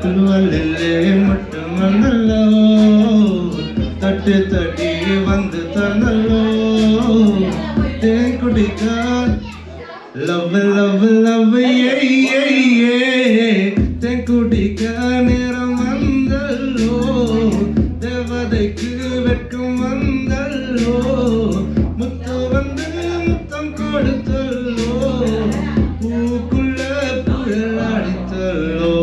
திருவள்ளிலே மட்டும் வந்தல்லோ தட்டு தட்டி வந்து தந்தல்லோ தேன் குடிக்க லவ் லவ் லவ் ஏ தேன் குடிக்க நேரம் வந்தல்லோ தேவதைக்கு வெட்கம் வந்தல்லோ முத்து வந்து முத்தம் கொடுத்தல்லோ பூக்குள்ள புயல் அடித்தல்லோ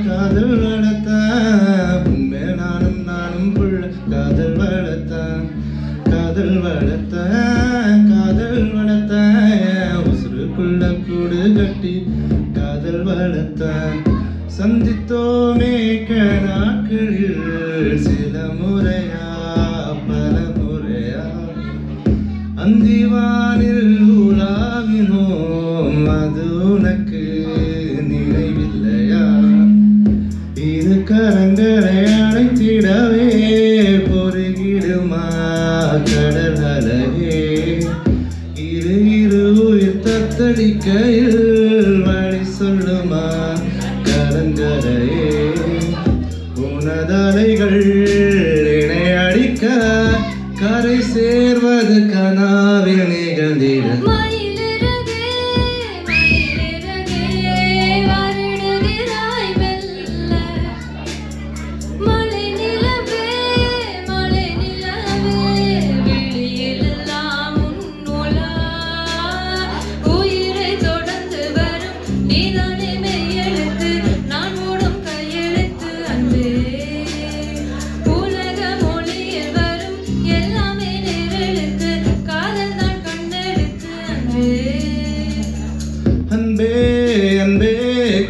காதல் வளர்த்த உண்மை நானும் புள்ள காதல் வளர்த்த உசுருக்குள்ள கூடு கட்டி காதல் வளர்த்த சந்தித்தோமே கணாக்களில் சில முறையா பல முறையா அந்திவானில் உலாவினோம் அது உனக்கு நினைவில்லையா இரு கரங்களை அணைத்திடவே பொறுகிடுமா கடல் அலையே இரு உயிர் தத்தளிக்கையில் வழி சொல்லுமா கலங்கரையே உனதலைகள் இணை அடிக்க கரை சேர்வது கனாவில் நிகழ்ந்திட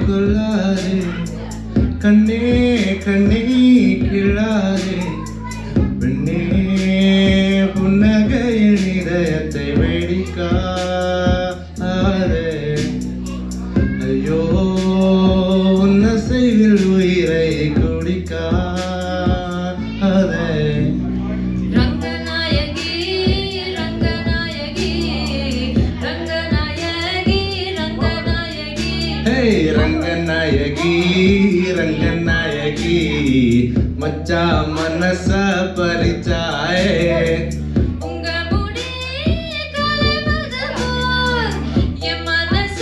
கொள்ளாதே கண்ணே கிள்ளாதே பெண்ணே புன்னகையில் இதயத்தை வெடிக்காதே ஐயோ உன்ன செய்வில் உயிரை குடிக்காதே ரங்கநாயகி மச்சா மனச பறிச்சாயே உங்க முடி கலைவது போல் என் மனச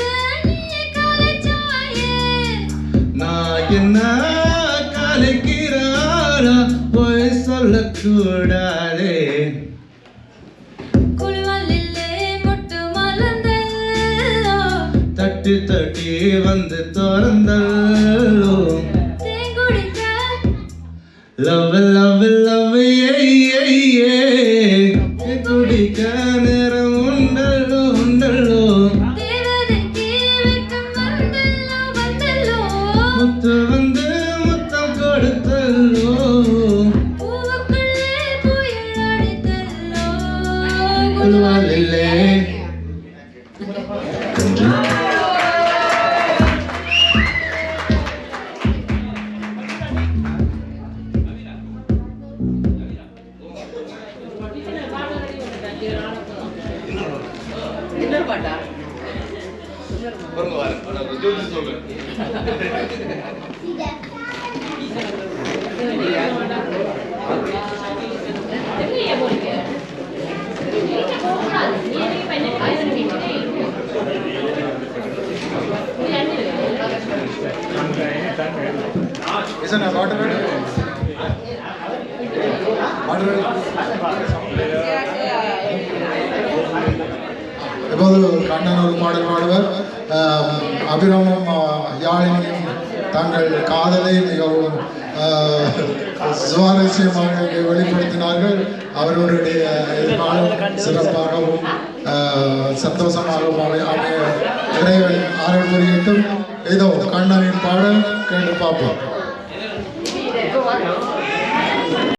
நீ கலைச்சாயே நான் என்ன கலைக்கிறாளா போய் சொல்லக்கூடாதே தட்டி தட்டி வந்து திறந்தல்லோ லவ் லவ் லவ் ஏ குடிக்க நேரம் உண்டல்லோ முத்து வந்து முத்தம் கொடுத்தல்லோ குழுவாலில்லே Isn't a water ready? Water ready? இப்போது கண்ணன் ஒரு பாடல் பாடுவார். அபிராமம் யாழினியும் தங்கள் காதலை மிகவும் சுவாரஸ்யமாக இங்கே வெளிப்படுத்தினார்கள். அவர்களுடைய எதிர்காலம் சிறப்பாகவும் சந்தோஷமாகவும் அமைய இறைவன் அருள் புரியட்டும். இதோ கண்ணனின் பாடல் கேட்டு பார்ப்போம்.